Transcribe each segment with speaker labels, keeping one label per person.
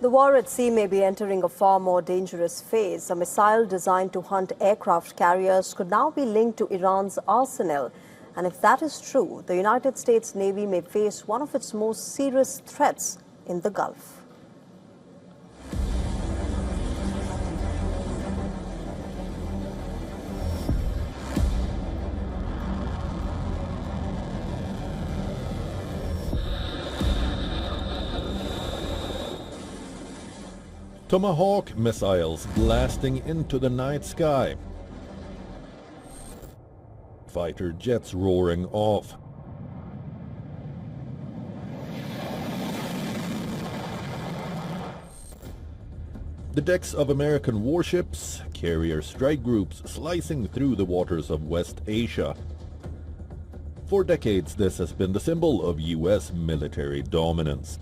Speaker 1: The war at sea may be entering a far more dangerous phase. A missile designed to hunt aircraft carriers could now be linked to Iran's arsenal. And if that is true, the United States Navy may face one of its most serious threats in the Gulf.
Speaker 2: Tomahawk missiles blasting into the night sky. Fighter jets roaring off. The decks of American warships, carrier strike groups slicing through the waters of West Asia. For decades, this has been the symbol of U.S. military dominance.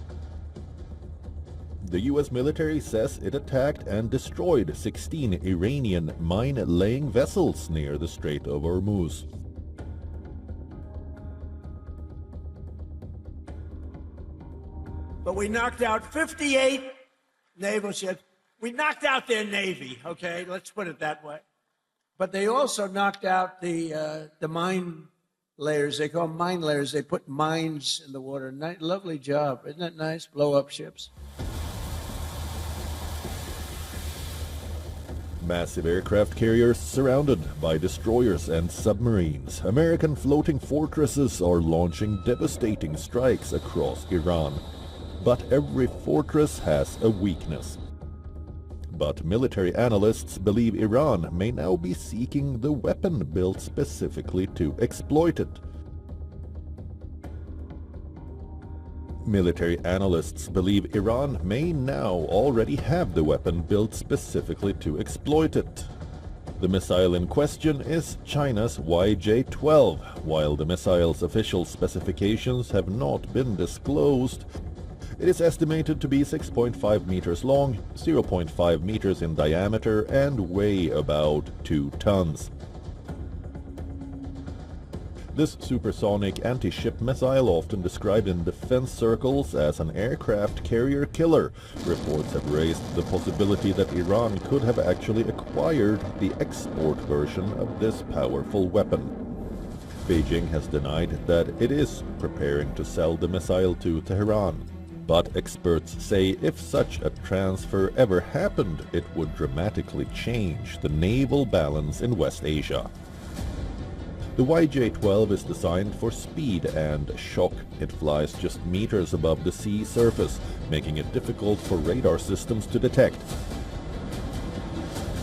Speaker 2: The U.S. military says it attacked and destroyed 16 Iranian mine-laying vessels near the Strait of Hormuz.
Speaker 3: But we knocked out 58 naval ships. We knocked out their navy, okay? Let's put it that way. But they also knocked out the mine layers. They call them mine layers. They put mines in the water. Lovely job. Isn't that nice? Blow up ships.
Speaker 2: Massive aircraft carriers surrounded by destroyers and submarines. American floating fortresses are launching devastating strikes across Iran. But every fortress has a weakness. But military analysts believe Iran may now be seeking the weapon built specifically to exploit it. Military analysts believe Iran may now already have the weapon built specifically to exploit it. The missile in question is China's YJ-12. While the missile's official specifications have not been disclosed, it is estimated to be 6.5 meters long, 0.5 meters in diameter, and weigh about 2 tons. This supersonic anti-ship missile, often described in defense circles as an aircraft carrier killer, reports have raised the possibility that Iran could have actually acquired the export version of this powerful weapon. Beijing has denied that it is preparing to sell the missile to Tehran. But experts say if such a transfer ever happened, it would dramatically change the naval balance in West Asia. The YJ-12 is designed for speed and shock. It flies just meters above the sea surface, making it difficult for radar systems to detect.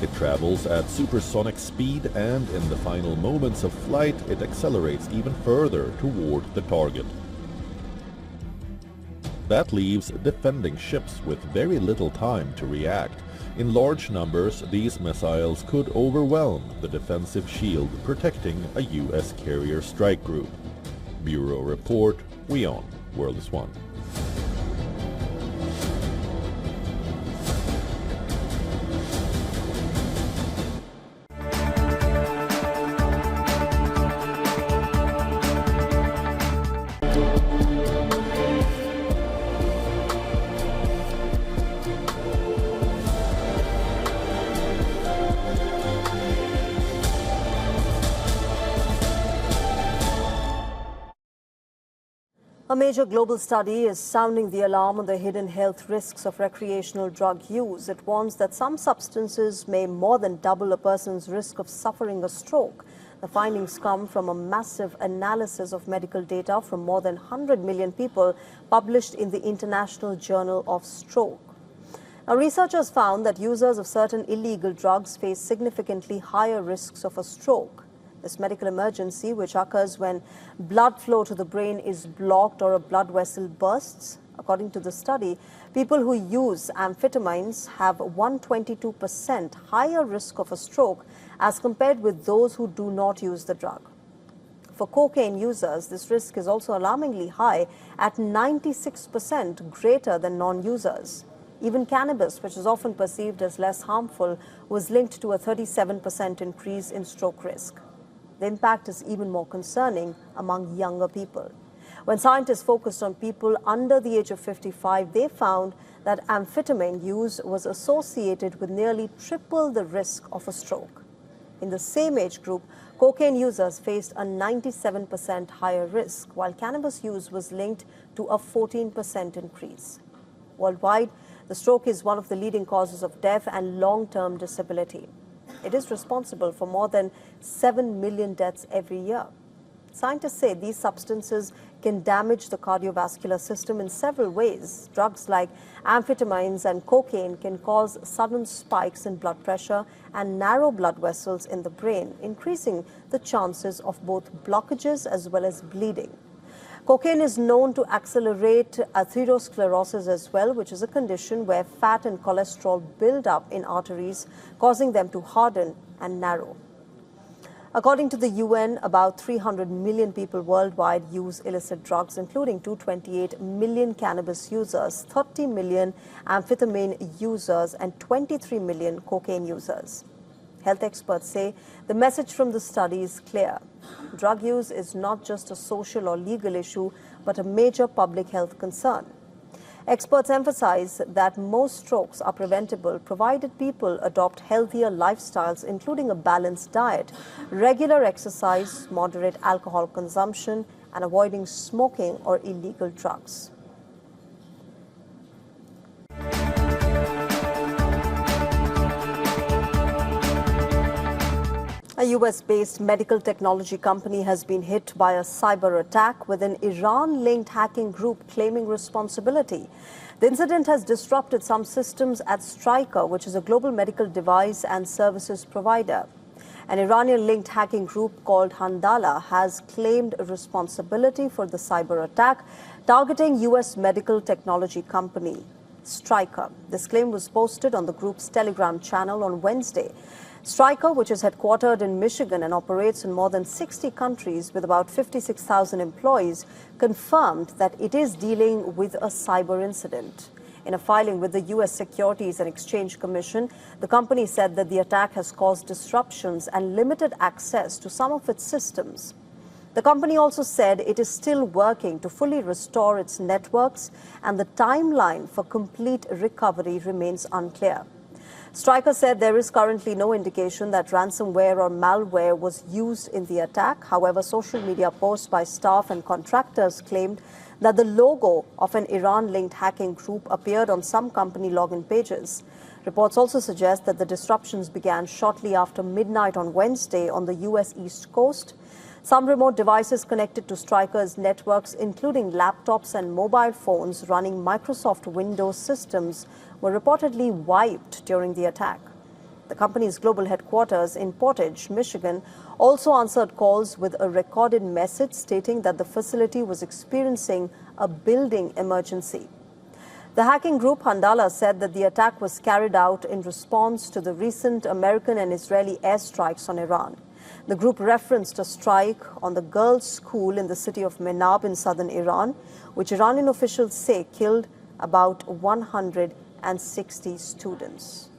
Speaker 2: It travels at supersonic speed, and in the final moments of flight, it accelerates even further toward the target. That leaves defending ships with very little time to react. In large numbers, these missiles could overwhelm the defensive shield protecting a U.S. carrier strike group. Bureau Report, WION, World is One.
Speaker 1: A major global study is sounding the alarm on the hidden health risks of recreational drug use. It warns that some substances may more than double a person's risk of suffering a stroke. The findings come from a massive analysis of medical data from more than 100 million people published in the International Journal of Stroke. Now, researchers found that users of certain illegal drugs face significantly higher risks of a stroke. This medical emergency, which occurs when blood flow to the brain is blocked or a blood vessel bursts. According to the study, people who use amphetamines have 122% higher risk of a stroke as compared with those who do not use the drug. For cocaine users, this risk is also alarmingly high at 96% greater than non-users. Even cannabis, which is often perceived as less harmful, was linked to a 37% increase in stroke risk. The impact is even more concerning among younger people. When scientists focused on people under the age of 55, they found that amphetamine use was associated with nearly triple the risk of a stroke. In the same age group, cocaine users faced a 97% higher risk, while cannabis use was linked to a 14% increase. Worldwide, the stroke is one of the leading causes of death and long-term disability. It is responsible for more than 7 million deaths every year. Scientists say these substances can damage the cardiovascular system in several ways. Drugs like amphetamines and cocaine can cause sudden spikes in blood pressure and narrow blood vessels in the brain, increasing the chances of both blockages as well as bleeding. Cocaine is known to accelerate atherosclerosis as well, which is a condition where fat and cholesterol build up in arteries, causing them to harden and narrow. According to the UN, about 300 million people worldwide use illicit drugs, including 228 million cannabis users, 30 million amphetamine users, and 23 million cocaine users. Health experts say the message from the study is clear. Drug use is not just a social or legal issue, but a major public health concern. Experts emphasize that most strokes are preventable provided people adopt healthier lifestyles, including a balanced diet, regular exercise, moderate alcohol consumption, and avoiding smoking or illegal drugs. A US-based medical technology company has been hit by a cyber attack, with an Iran-linked hacking group claiming responsibility. The incident has disrupted some systems at Stryker, which is a global medical device and services provider. An Iranian-linked hacking group called Handala has claimed responsibility for the cyber attack, targeting US medical technology company Stryker. This claim was posted on the group's Telegram channel on Wednesday. Stryker, which is headquartered in Michigan and operates in more than 60 countries with about 56,000 employees, confirmed that it is dealing with a cyber incident. In a filing with the U.S. Securities and Exchange Commission, the company said that the attack has caused disruptions and limited access to some of its systems. The company also said it is still working to fully restore its networks, and the timeline for complete recovery remains unclear. Stryker said there is currently no indication that ransomware or malware was used in the attack. However, social media posts by staff and contractors claimed that the logo of an Iran-linked hacking group appeared on some company login pages. Reports also suggest that the disruptions began shortly after midnight on Wednesday on the U.S. East Coast. Some remote devices connected to Stryker's networks, including laptops and mobile phones running Microsoft Windows systems, were reportedly wiped during the attack. The company's global headquarters in Portage, Michigan, also answered calls with a recorded message stating that the facility was experiencing a building emergency. The hacking group Handala said that the attack was carried out in response to the recent American and Israeli airstrikes on Iran. The group referenced a strike on the girls' school in the city of Menab in southern Iran, which Iranian officials say killed about 160 students.